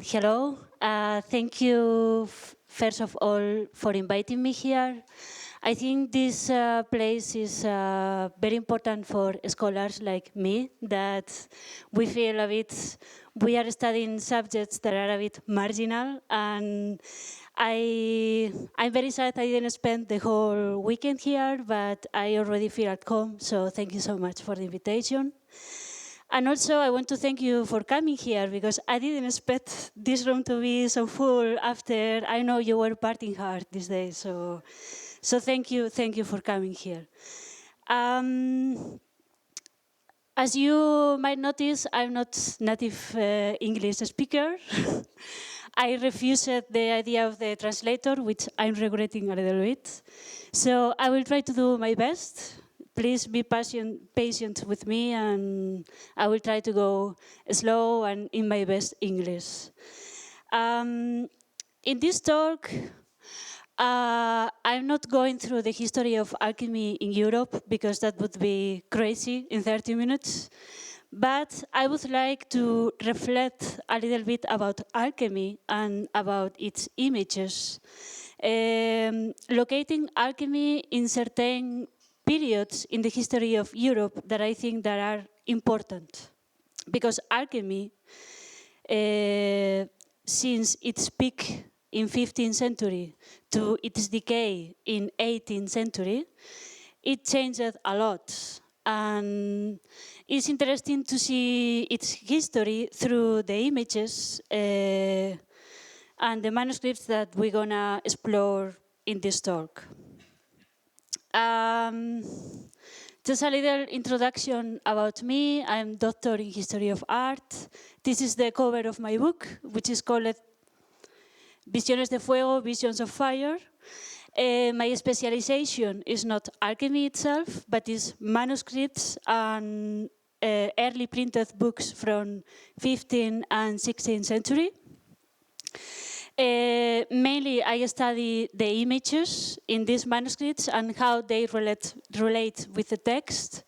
Hello. Thank you, first of all, for inviting me here. I think this place is very important for scholars like me, that we feel a bit, we are studying subjects that are a bit marginal, and I'm very sad I didn't spend the whole weekend here, but I already feel at home, so thank you so much for the invitation. And also, I want to thank you for coming here, because I didn't expect this room to be so full after I know you were partying hard these days. So thank you for coming here. As you might notice, I'm not native English speaker. I refused the idea of the translator, which I'm regretting a little bit. So I will try to do my best. Please be patient with me, and I will try to go slow and in my best English. In this talk, I'm not going through the history of alchemy in Europe, because that would be crazy in 30 minutes. But I would like to reflect a little bit about alchemy and about its images, locating alchemy in certain periods in the history of Europe that I think that are important. Because alchemy, since its peak in 15th century to its decay in 18th century, it changed a lot. And it's interesting to see its history through the images and the manuscripts that we're gonna explore in this talk. Just a little introduction about me. I'm doctor in history of art. This is the cover of my book, which is called Visiones de Fuego, Visions of Fire. My specialization is not alchemy itself, but is manuscripts and early printed books from 15th and 16th century. Mainly, I study the images in these manuscripts and how they relate with the text.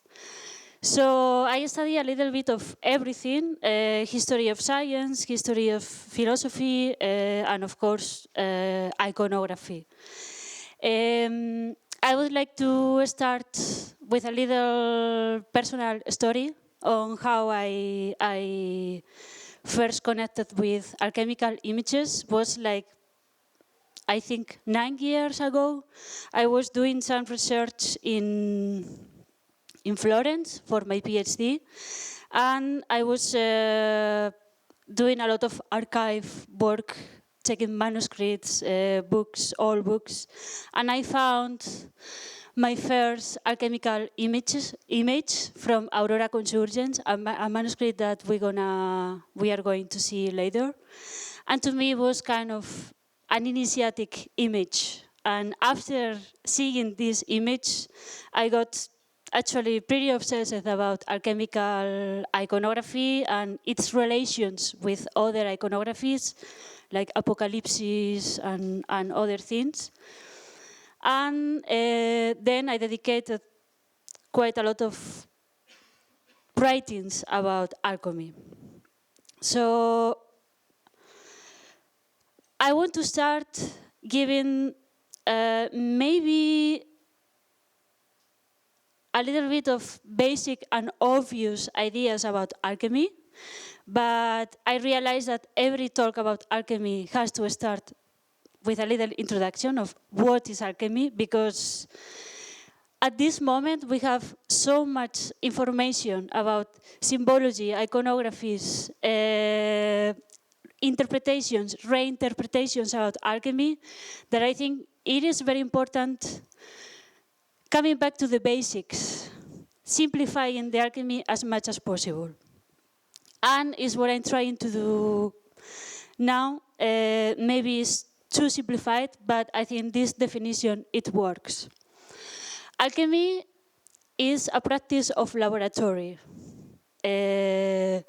So I study a little bit of everything, history of science, history of philosophy, and of course, iconography. I would like to start with a little personal story on how I first connected with alchemical images. Was like, I think 9 years ago. I was doing some research in Florence for my PhD, and I was doing a lot of archive work, checking manuscripts, books, old books, and I found my first alchemical image from Aurora Consurgens, a manuscript that we are going to see later. And to me, it was kind of an initiatic image. And after seeing this image, I got actually pretty obsessed about alchemical iconography and its relations with other iconographies, like Apocalypse and other things. And then I dedicated quite a lot of writings about alchemy. So I want to start giving maybe a little bit of basic and obvious ideas about alchemy, but I realized that every talk about alchemy has to start with a little introduction of what is alchemy, because at this moment we have so much information about symbology, iconographies, interpretations, reinterpretations about alchemy, that I think it is very important coming back to the basics, simplifying the alchemy as much as possible. And is what I'm trying to do now. Maybe it's too simplified, but I think this definition, it works. Alchemy is a practice of laboratory. I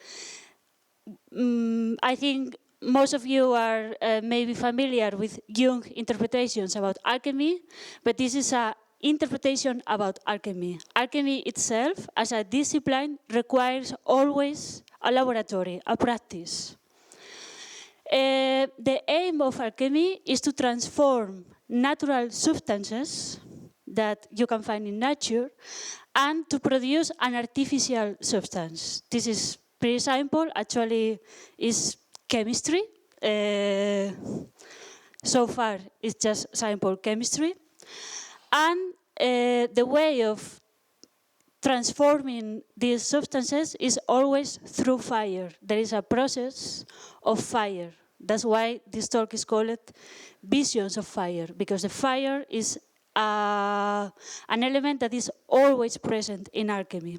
think most of you are maybe familiar with Jung interpretations about alchemy, but this is an interpretation about alchemy. Alchemy itself, as a discipline, requires always a laboratory, a practice. The aim of alchemy is to transform natural substances that you can find in nature and to produce an artificial substance. This is pretty simple. Actually, it's chemistry. So far, it's just simple chemistry. And the way of transforming these substances is always through fire. There is a process of fire. That's why this talk is called Visions of Fire, because the fire is an element that is always present in alchemy.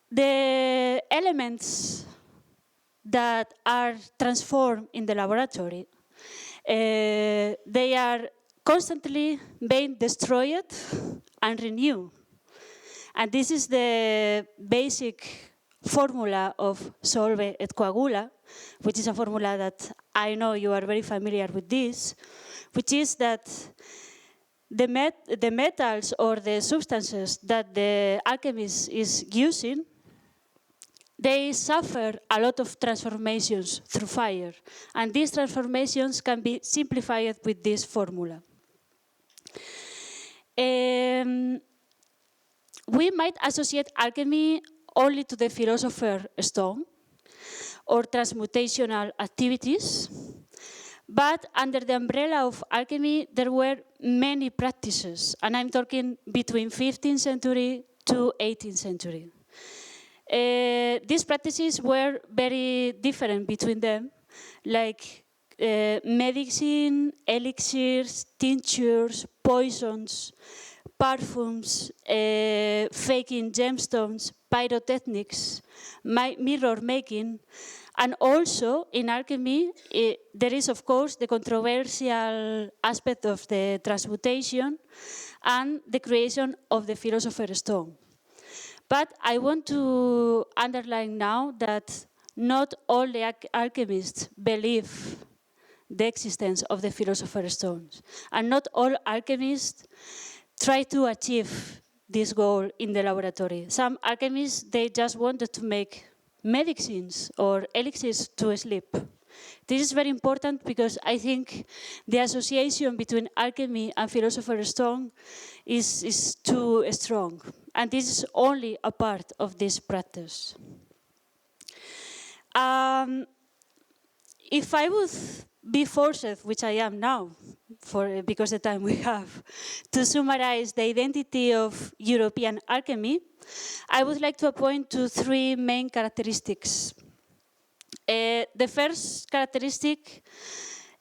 The elements that are transformed in the laboratory, they are constantly being destroyed and renewed. And this is the basic formula of solve et coagula, which is a formula that I know you are very familiar with this, which is that the metals or the substances that the alchemist is using, they suffer a lot of transformations through fire. And these transformations can be simplified with this formula. We might associate alchemy only to the philosopher's stone or transmutational activities, but under the umbrella of alchemy, there were many practices, and I'm talking between 15th century to 18th century. These practices were very different between them, like medicine, elixirs, tinctures, poisons, perfumes, faking gemstones, pyrotechnics, mirror making, and also in alchemy, there is of course the controversial aspect of the transmutation and the creation of the philosopher's stone. But I want to underline now that not all the alchemists believe the existence of the philosopher's stones, and not all alchemists try to achieve this goal in the laboratory. Some alchemists, they just wanted to make medicines or elixirs to sleep. This is very important because I think the association between alchemy and philosopher's stone is too strong. And this is only a part of this practice. If I would be forced, which I am now, because the time we have, to summarize the identity of European alchemy, I would like to point to three main characteristics. The first characteristic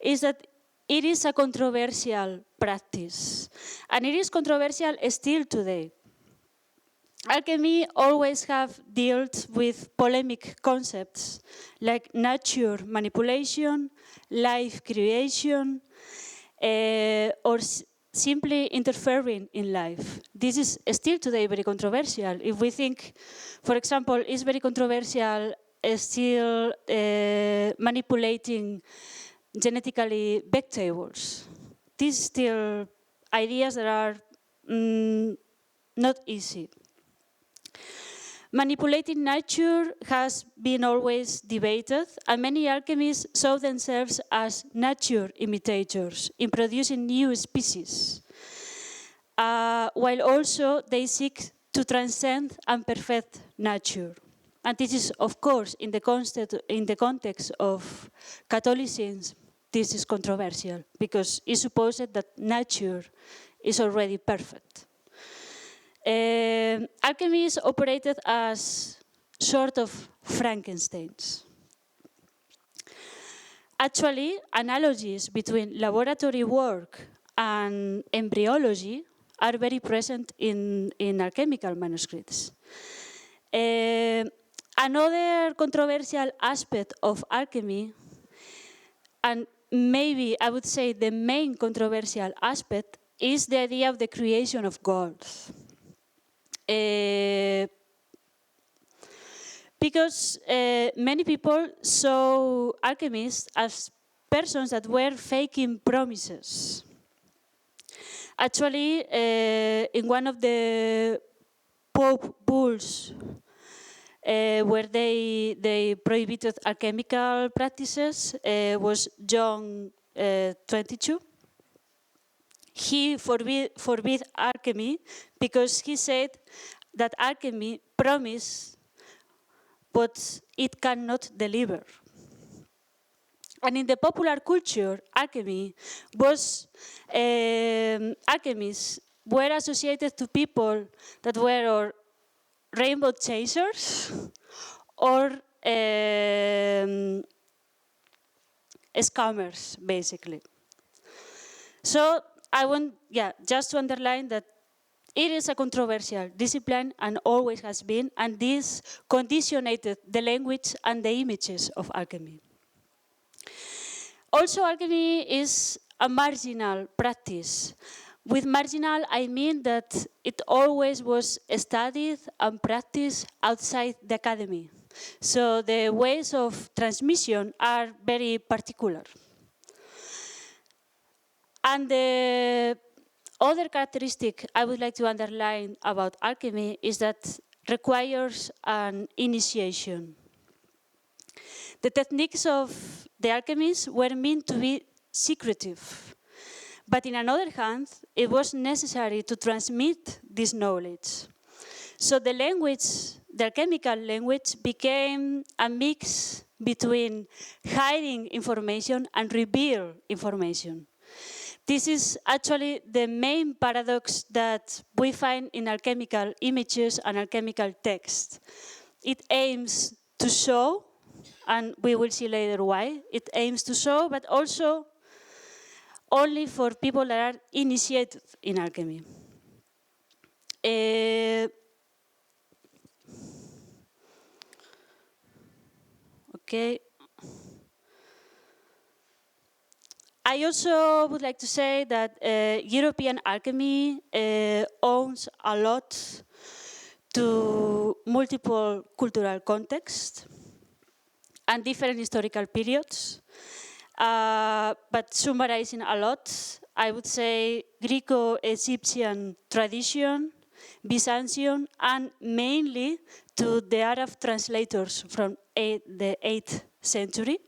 is that it is a controversial practice, and it is controversial still today. Alchemy always have dealt with polemic concepts like nature manipulation, life creation, or simply interfering in life. This is still today very controversial. If we think, for example, it's very controversial still manipulating genetically vegetables. These still ideas that are not easy. Manipulating nature has been always debated, and many alchemists saw themselves as nature imitators in producing new species, while also they seek to transcend and perfect nature. And this is, of course, in the context of Catholicism, this is controversial, because it's supposed that nature is already perfect. Alchemy is operated as sort of Frankensteins. Actually, analogies between laboratory work and embryology are very present in alchemical manuscripts. Another controversial aspect of alchemy, and maybe I would say the main controversial aspect, is the idea of the creation of gods. because many people saw alchemists as persons that were faking promises. Actually, in one of the Pope bulls, where they prohibited alchemical practices, was John 22. He forbid alchemy because he said that alchemy promises what it cannot deliver. And in the popular culture, alchemists were associated to people that were rainbow chasers or scammers, basically. So I want, just to underline that it is a controversial discipline and always has been, and this conditioned the language and the images of alchemy. Also, alchemy is a marginal practice. With marginal, I mean that it always was studied and practiced outside the academy. So the ways of transmission are very particular. And the other characteristic I would like to underline about alchemy is that it requires an initiation. The techniques of the alchemists were meant to be secretive. But on another hand, it was necessary to transmit this knowledge. So the language, the alchemical language, became a mix between hiding information and reveal information. This is actually the main paradox that we find in alchemical images and alchemical text. It aims to show, and we will see later why, it aims to show, but also only for people that are initiated in alchemy. Okay. I also would like to say that European alchemy owns a lot to multiple cultural contexts and different historical periods. But summarizing a lot, I would say Greco-Egyptian tradition, Byzantium, and mainly to the Arab translators from the 8th century.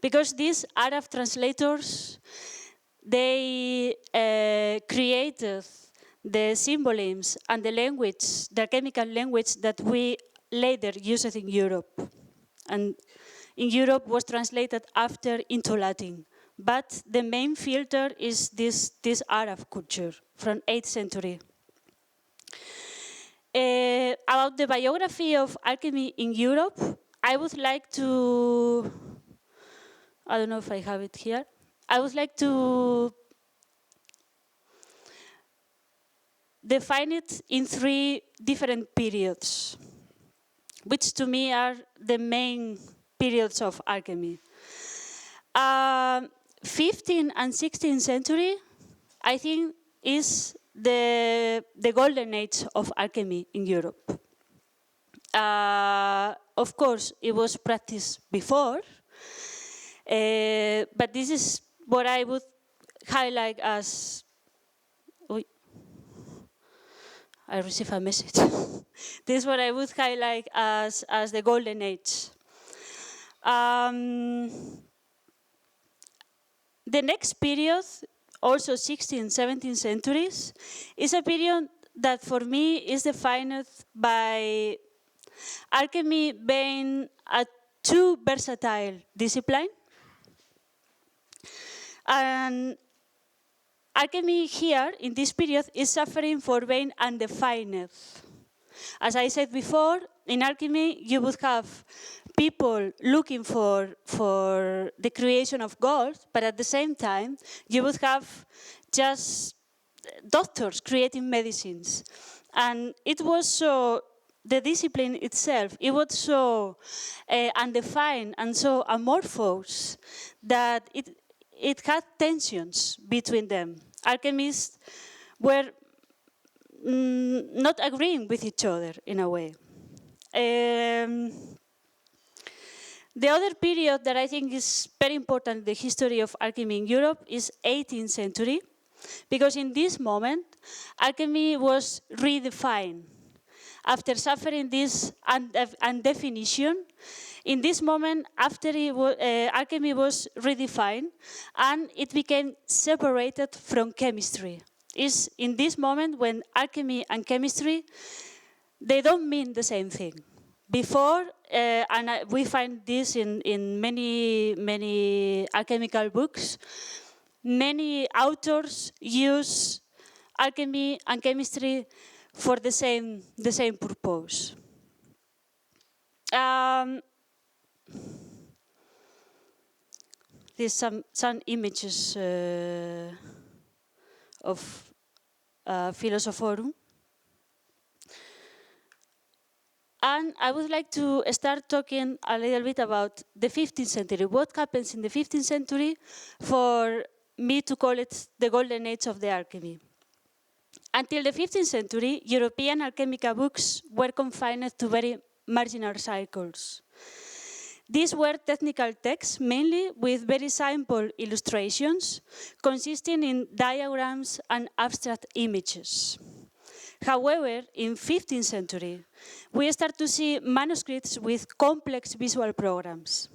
Because these Arab translators, they created the symbolisms and the language, the chemical language that we later used in Europe. And in Europe was translated after into Latin. But the main filter is this Arab culture from 8th century. About the biography of alchemy in Europe, I would like to, I don't know if I have it here. I would like to define it in 3 different periods, which to me are the main periods of alchemy. 15th and 16th century, I think, is the golden age of alchemy in Europe. Of course, it was practiced before, but this is what I would highlight as. I received a message. This is what I would highlight as the golden age. The next period, also 16th, 17th centuries, is a period that for me is defined by alchemy being a too versatile discipline. And alchemy here, in this period, is suffering for being undefined. As I said before, in alchemy, you would have people looking for the creation of gold, but at the same time, you would have just doctors creating medicines. And it was so, the discipline itself, it was so undefined and so amorphous that it had tensions between them. Alchemists were not agreeing with each other in a way. The other period that I think is very important in the history of alchemy in Europe is 18th century, because in this moment, alchemy was redefined. After suffering this undefinition, in this moment, after alchemy was redefined, and it became separated from chemistry. It's in this moment when alchemy and chemistry, they don't mean the same thing. Before, and we find this in many alchemical books, many authors use alchemy and chemistry for the same purpose. There's some images of Philosophorum. And I would like to start talking a little bit about the 15th century. What happens in the 15th century for me to call it the golden age of the alchemy. Until the 15th century, European alchemical books were confined to very marginal circles. These were technical texts, mainly with very simple illustrations, consisting in diagrams and abstract images. However, in 15th century, we start to see manuscripts with complex visual programs.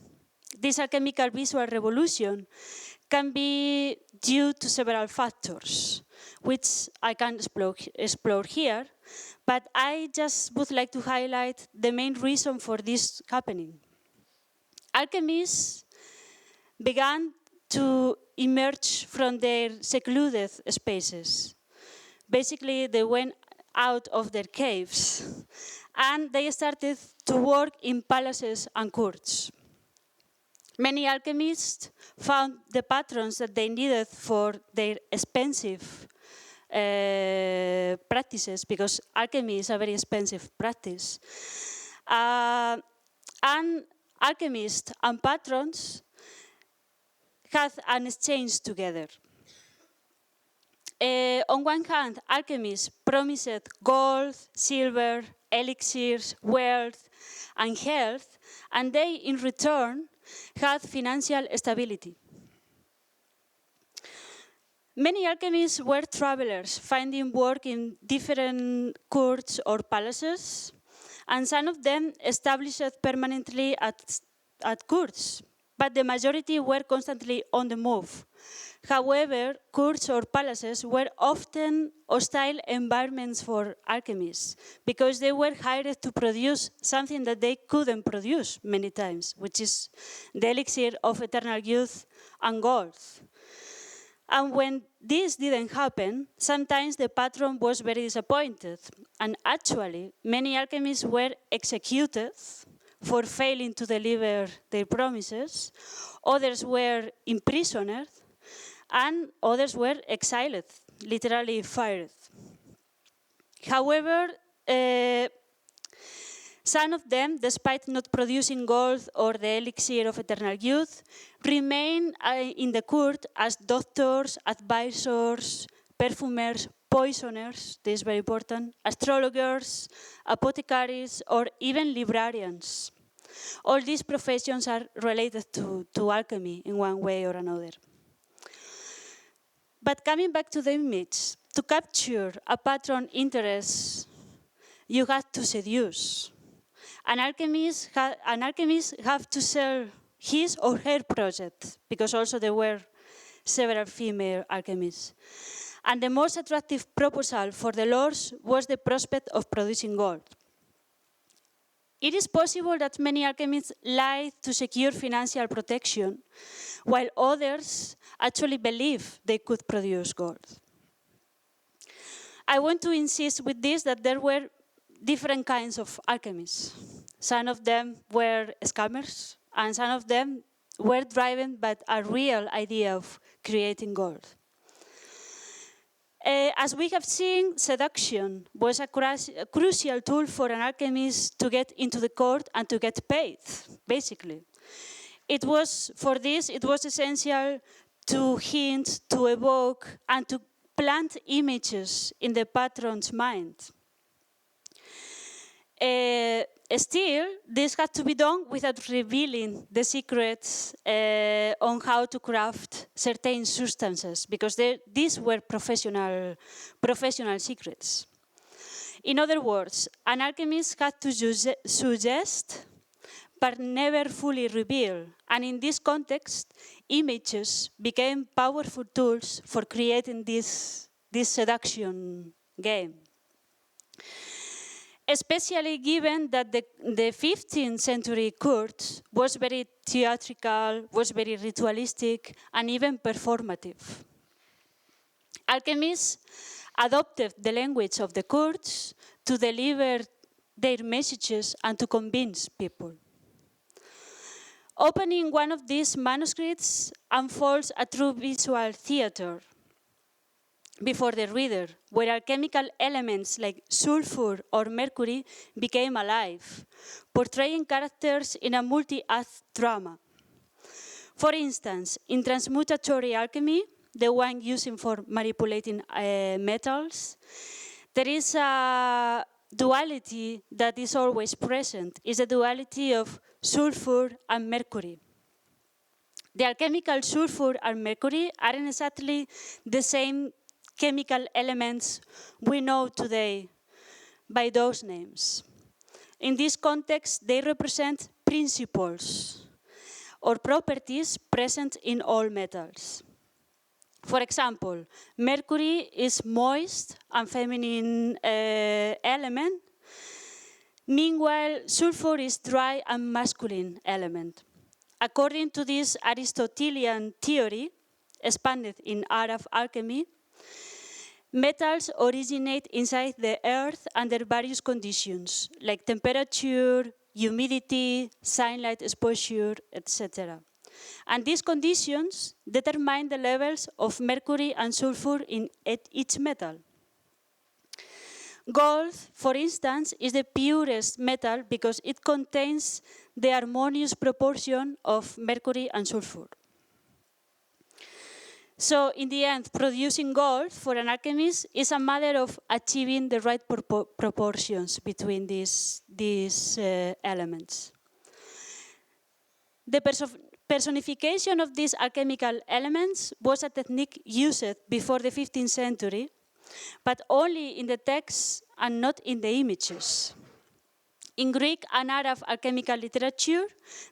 This alchemical visual revolution can be due to several factors, which I can explore here, but I just would like to highlight the main reason for this happening. Alchemists began to emerge from their secluded spaces. Basically, they went out of their caves and they started to work in palaces and courts. Many alchemists found the patrons that they needed for their expensive practices, because alchemy is a very expensive practice. And alchemists and patrons had an exchange together. On one hand, alchemists promised gold, silver, elixirs, wealth, and health, and they, in return, had financial stability. Many alchemists were travelers, finding work in different courts or palaces, and some of them established permanently at courts, but the majority were constantly on the move. However, courts or palaces were often hostile environments for alchemists, because they were hired to produce something that they couldn't produce many times, which is the elixir of eternal youth and gold. And when this didn't happen, sometimes the patron was very disappointed. And actually, many alchemists were executed for failing to deliver their promises. Others were imprisoned, and others were exiled, literally fired. However, some of them, despite not producing gold or the elixir of eternal youth, remain in the court as doctors, advisors, perfumers, poisoners, this is very important, astrologers, apothecaries, or even librarians. All these professions are related to alchemy in one way or another. But coming back to the image, to capture a patron interest, you have to seduce. An alchemist have to sell his or her project, because also there were several female alchemists. And the most attractive proposal for the lords was the prospect of producing gold. It is possible that many alchemists lied to secure financial protection, while others actually believed they could produce gold. I want to insist with this that there were different kinds of alchemists. Some of them were scammers, and some of them were driven by a real idea of creating gold. As we have seen, seduction was a crucial tool for an alchemist to get into the court and to get paid, basically. For this, it was essential to hint, to evoke, and to plant images in the patron's mind. still, this had to be done without revealing the secrets on how to craft certain substances, because these were professional secrets. In other words, an alchemist had to suggest but never fully reveal. And in this context, images became powerful tools for creating this seduction game. Especially given that the 15th century court was very theatrical, was very ritualistic, and even performative. Alchemists adopted the language of the courts to deliver their messages and to convince people. Opening one of these manuscripts unfolds a true visual theater before the reader, where alchemical elements like sulfur or mercury became alive, portraying characters in a multi-act drama. For instance, in transmutatory alchemy, the one using for manipulating metals, there is a duality that is always present. It's a duality of sulfur and mercury. The alchemical sulfur and mercury aren't exactly the same chemical elements we know today by those names. In this context, they represent principles or properties present in all metals. For example, mercury is moist and feminine element. Meanwhile, sulfur is dry and masculine element. According to this Aristotelian theory, expanded in Arab alchemy, metals originate inside the earth under various conditions, like temperature, humidity, sunlight exposure, etc. And these conditions determine the levels of mercury and sulfur in each metal. Gold, for instance, is the purest metal because it contains the harmonious proportion of mercury and sulfur. So, in the end, producing gold for an alchemist is a matter of achieving the right proportions between these elements. The personification of these alchemical elements was a technique used before the 15th century, but only in the texts and not in the images. In Greek and Arab alchemical literature,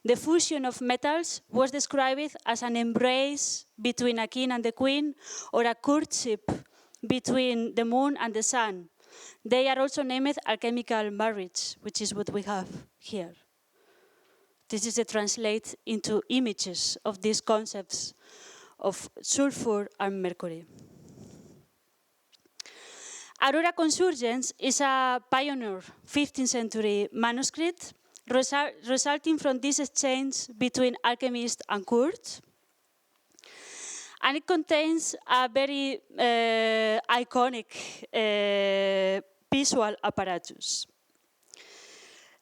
the fusion of metals was described as an embrace between a king and the queen, or a courtship between the moon and the sun. They are also named alchemical marriage, which is what we have here. This is a translate into images of these concepts of sulfur and mercury. Aurora Consurgens is a pioneer 15th century manuscript resulting from this exchange between alchemist and court. And it contains a very iconic visual apparatus.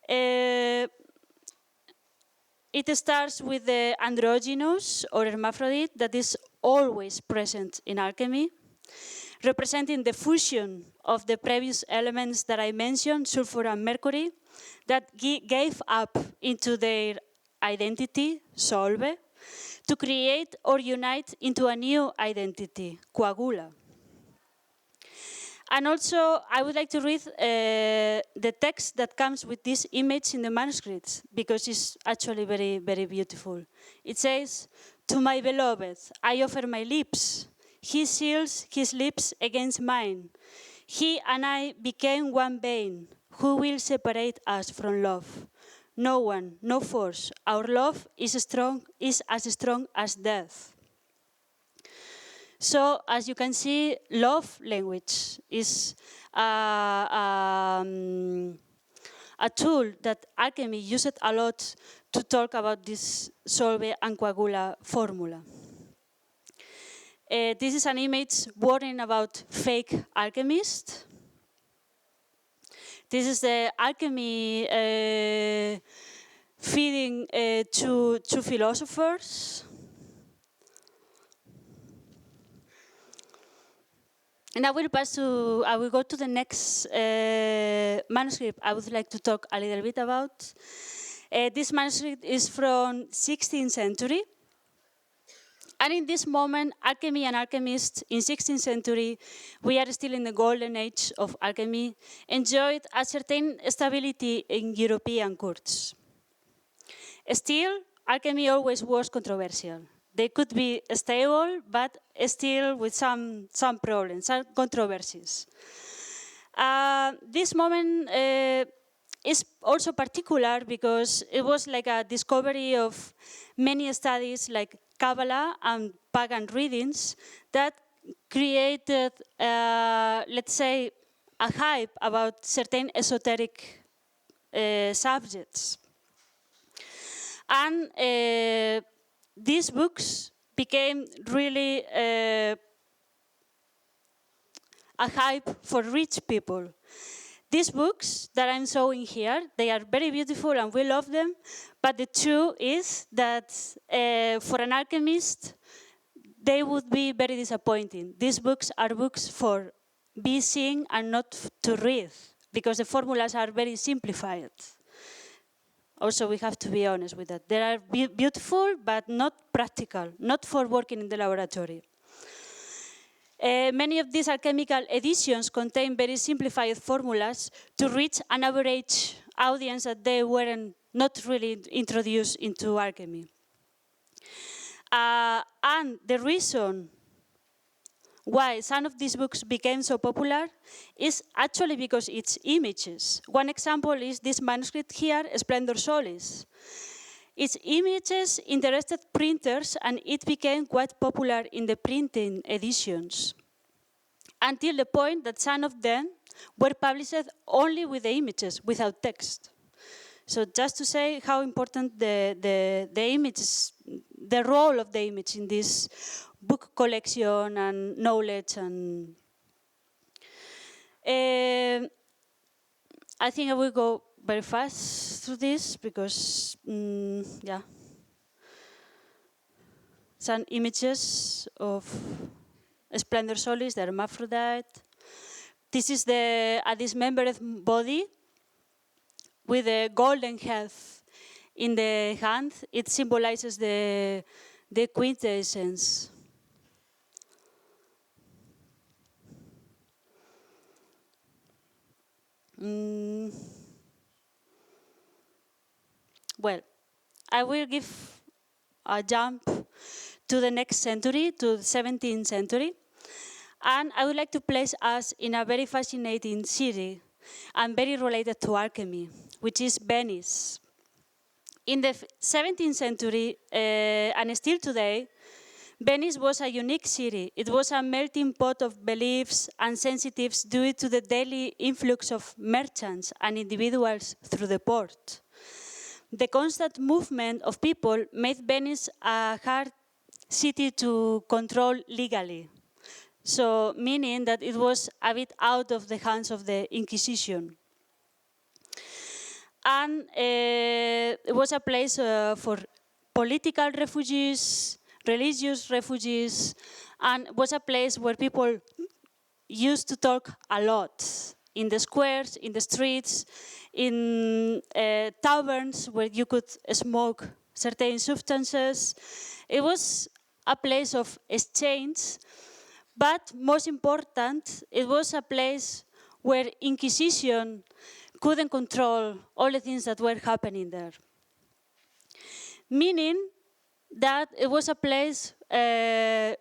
It starts with the androgynous or hermaphrodite that is always present in alchemy, representing the fusion of the previous elements that I mentioned, sulfur and mercury, that gave up into their identity, solve, to create or unite into a new identity, coagula. And also, I would like to read the text that comes with this image in the manuscripts, because it's actually very, very beautiful. It says, "To my beloved, I offer my lips. He seals his lips against mine. He and I became one vein. Who will separate us from love? No one, no force. Our love is as strong as death." So, as you can see, love language is a tool that alchemy used a lot to talk about this solve and coagula formula. This is an image warning about fake alchemists. This is the alchemy feeding to philosophers. And I will go to the next manuscript I would like to talk a little bit about. This manuscript is from 16th century. And in this moment, alchemy and alchemists in 16th century, we are still in the golden age of alchemy, enjoyed a certain stability in European courts. Still, alchemy always was controversial. They could be stable, but still with some problems, some controversies. This moment is also particular because it was like a discovery of many studies like Kabbalah and pagan readings that created, let's say, a hype about certain esoteric subjects. And these books became really a hype for rich people. These books that I'm showing here, they are very beautiful and we love them, but the truth is that for an alchemist, they would be very disappointing. These books are books for be seen and not to read, because the formulas are very simplified. Also, we have to be honest with that. They are beautiful, but not practical, not for working in the laboratory. Many of these alchemical editions contain very simplified formulas to reach an average audience that they weren't not really introduced into alchemy. And the reason why some of these books became so popular is actually because it's images. One example is this manuscript here, Splendor Solis. Its images interested printers and it became quite popular in the printing editions, until the point that some of them were published only with the images, without text. So just to say how important the images, the role of the image in this book collection and knowledge. And I think I will go very fast through this because, yeah. Some images of Splendor Solis, the hermaphrodite. This is the dismembered body with a golden head in the hand. It symbolizes the quintessence. Well, I will give a jump to the next century, to the 17th century. And I would like to place us in a very fascinating city and very related to alchemy, which is Venice. In the 17th century, and still today, Venice was a unique city. It was a melting pot of beliefs and sensitives due to the daily influx of merchants and individuals through the port. The constant movement of people made Venice a hard city to control legally. So, meaning that it was a bit out of the hands of the Inquisition. And it was a place for political refugees, religious refugees, and was a place where people used to talk a lot. In the squares, in the streets, in taverns where you could smoke certain substances. It was a place of exchange. But most important, it was a place where Inquisition couldn't control all the things that were happening there. Meaning that it was a place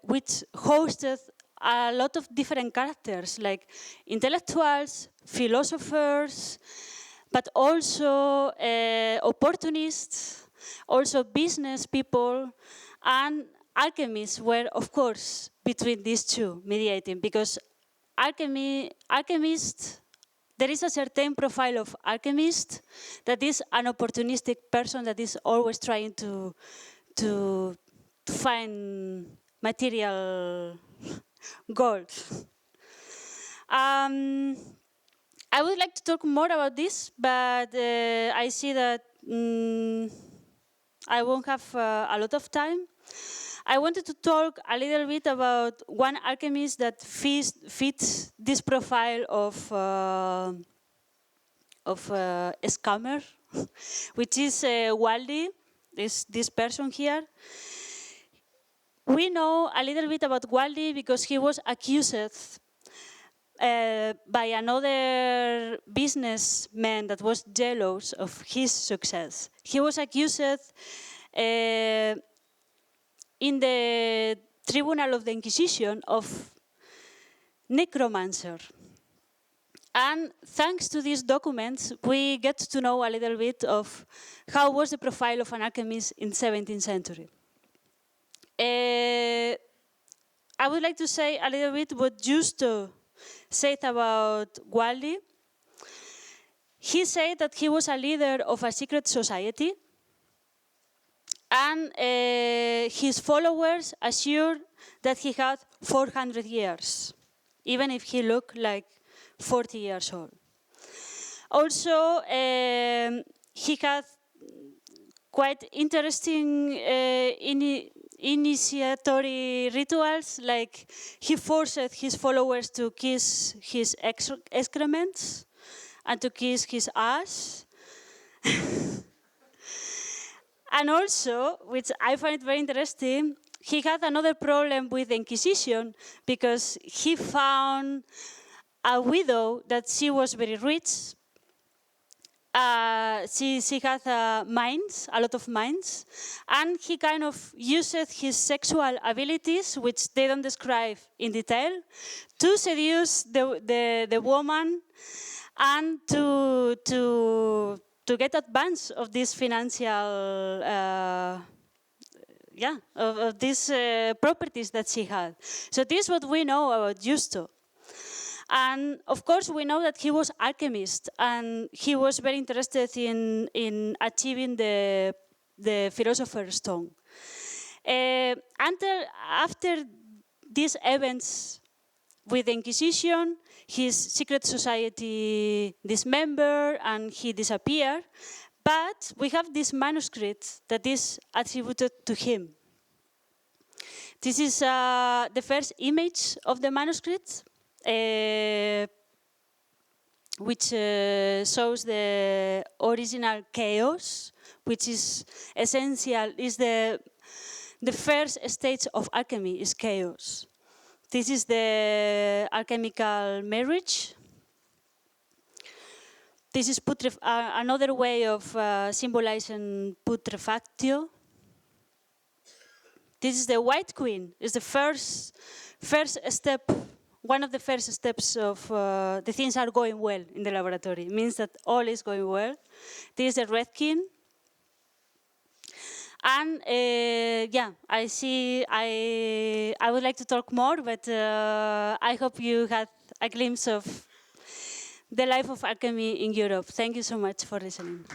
which hosted a lot of different characters, like intellectuals, philosophers, but also opportunists, also business people, and alchemists were, of course, between these two, mediating, because alchemists, there is a certain profile of alchemist that is an opportunistic person that is always trying to find material gold. I would like to talk more about this, but I see that I won't have a lot of time. I wanted to talk a little bit about one alchemist that fits this profile of a scammer, which is Waldy, this person here. We know a little bit about Waldy because he was accused by another businessman that was jealous of his success. He was accused in the tribunal of the Inquisition of necromancer. And thanks to these documents, we get to know a little bit of how was the profile of an alchemist in the 17th century. I would like to say a little bit what Justo said about Waldy. He said that he was a leader of a secret society, and his followers assured that he had 400 years, even if he looked like 40 years old. Also, he had quite interesting initiatory rituals, like he forced his followers to kiss his excrements and to kiss his ass. And also, which I find very interesting, he had another problem with the Inquisition because he found a widow that she was very rich. She had mines, a lot of mines, and he kind of used his sexual abilities, which they don't describe in detail, to seduce the woman and to get advance of this financial, of these properties that she had. So this is what we know about Justo. And of course, we know that he was alchemist, and he was very interested in achieving the philosopher's stone. After these events with the Inquisition, his secret society dismembered and he disappeared. But we have this manuscript that is attributed to him. This is the first image of the manuscript, which shows the original chaos, which is essential, is the first stage of alchemy is chaos. This is the alchemical marriage. This is another way of symbolizing putrefactio. This is the White Queen. It's the first step, one of the first steps of the things are going well in the laboratory. It means that all is going well. This is the Red King. And I would like to talk more, but I hope you had a glimpse of the life of alchemy in Europe. Thank you so much for listening.